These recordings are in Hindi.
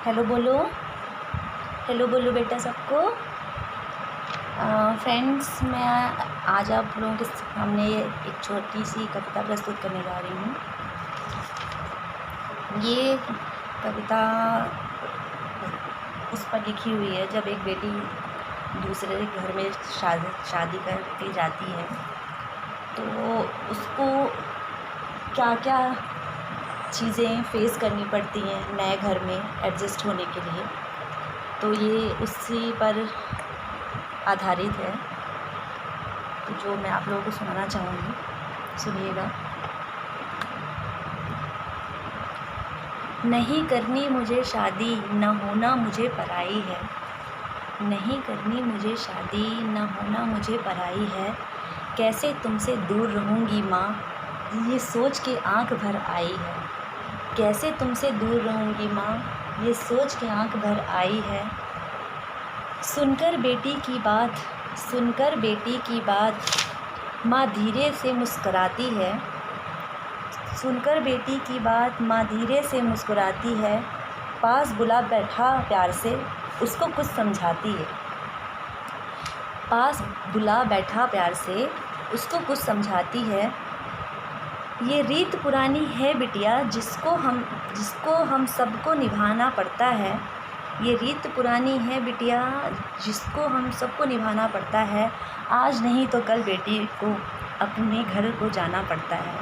हेलो बोलो, हेलो बोलो बेटा सबको। फ्रेंड्स, मैं आज आप लोगों के सामने एक छोटी सी कविता प्रस्तुत करने जा रही हूँ। ये कविता उस पर लिखी हुई है जब एक बेटी दूसरे घर में शादी करके जाती है तो उसको क्या क्या चीज़ें फेस करनी पड़ती हैं नए घर में एडजस्ट होने के लिए। तो ये उसी पर आधारित है, तो जो मैं आप लोगों को सुनाना चाहूँगी, सुनिएगा। नहीं करनी मुझे शादी, न होना मुझे पराई है। नहीं करनी मुझे शादी, न होना मुझे पराई है। कैसे तुमसे दूर रहूँगी माँ, ये सोच के आँख भर आई है। कैसे तुमसे दूर रहूँगी माँ, ये सोच के आँख भर आई है। सुनकर बेटी की बात, सुनकर बेटी की बात, माँ धीरे से मुस्कुराती है। सुनकर बेटी की बात, माँ धीरे से मुस्कुराती है। पास बुला बैठा प्यार से, उसको कुछ समझाती है। पास बुला बैठा प्यार से, उसको कुछ समझाती है। ये रीत पुरानी है बिटिया, जिसको हम सबको निभाना पड़ता है। ये रीत पुरानी है बिटिया, जिसको हम सबको निभाना पड़ता है। आज नहीं तो कल बेटी को अपने घर को जाना पड़ता है।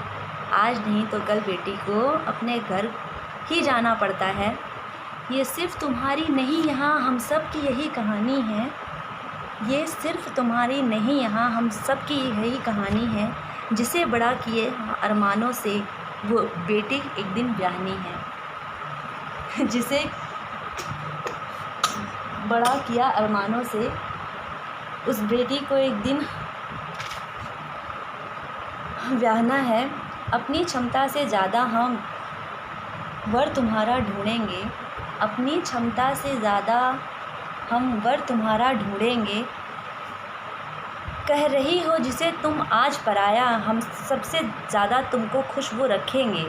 आज नहीं तो कल बेटी को अपने घर ही जाना पड़ता है। ये सिर्फ़ तुम्हारी नहीं, यहाँ हम सब की यही कहानी है। ये सिर्फ़ तुम्हारी नहीं, यहाँ हम सब की यही कहानी है। जिसे बड़ा किए अरमानों से, वो बेटी एक दिन ब्याहनी है। जिसे बड़ा किया अरमानों से, उस बेटी को एक दिन ब्याहना है। अपनी क्षमता से ज़्यादा हम वर तुम्हारा ढूँढेंगे। अपनी क्षमता से ज़्यादा हम वर तुम्हारा ढूँढेंगे। कह रही हो जिसे तुम आज पराया, हम सबसे ज़्यादा तुमको खुश वो रखेंगे।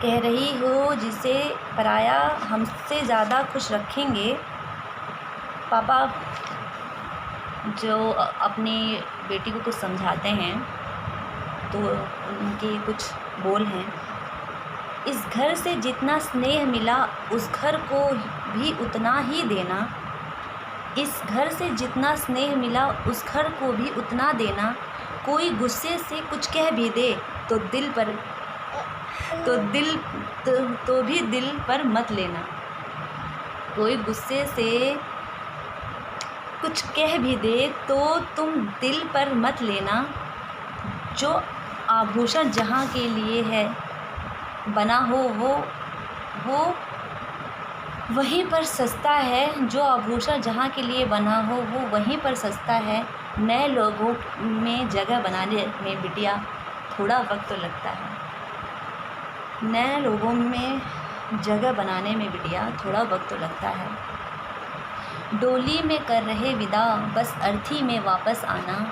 कह रही हो जिसे पराया, हमसे ज़्यादा खुश रखेंगे। पापा जो अपनी बेटी को कुछ समझाते हैं तो उनके कुछ बोल हैं। इस घर से जितना स्नेह मिला, उस घर को भी उतना ही देना। इस घर से जितना स्नेह मिला, उस घर को भी उतना देना। कोई गुस्से से कुछ कह भी दे तो भी दिल पर मत लेना। कोई गुस्से से कुछ कह भी दे तो तुम दिल पर मत लेना। जो आभूषण जहाँ के लिए है बना हो, वो वहीं पर सस्ता है। जो आभूषण जहाँ के लिए बना हो, वो वहीं पर सस्ता है। नए लोगों में जगह बनाने में बिटिया थोड़ा वक्त तो लगता है। नए लोगों में जगह बनाने में बिटिया थोड़ा वक्त तो लगता है। डोली में कर रहे विदा, बस अर्थी में वापस आना।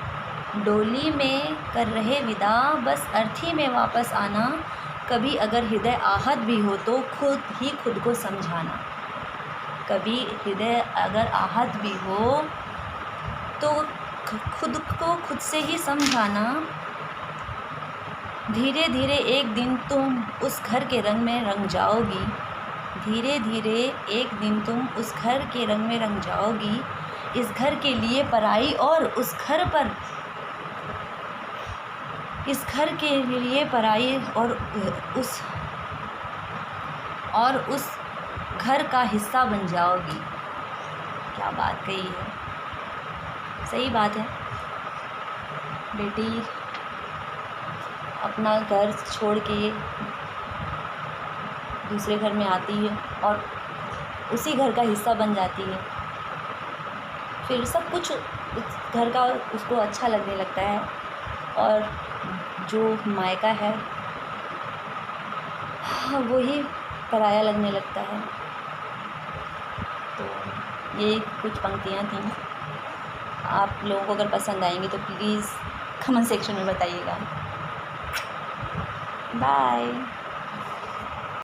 डोली में कर रहे विदा, बस अर्थी में वापस आना। कभी अगर हृदय आहत भी हो तो खुद को समझाना। कभी हृदय अगर आहत भी हो तो खुद को खुद से ही समझाना। धीरे धीरे एक दिन तुम उस घर के रंग में रंग जाओगी। धीरे धीरे एक दिन तुम उस घर के रंग में रंग जाओगी। इस घर के लिए पराई और उस घर के लिए पराई और उस घर का हिस्सा बन जाओगी। क्या बात कही है, सही बात है। बेटी अपना घर छोड़ के दूसरे घर में आती है और उसी घर का हिस्सा बन जाती है। फिर सब कुछ उस घर का उसको अच्छा लगने लगता है और जो मायका है वही पराया लगने लगता है। तो ये कुछ पंक्तियाँ थीं। आप लोगों को अगर पसंद आएंगी तो प्लीज़ कमेंट सेक्शन में बताइएगा। बाय।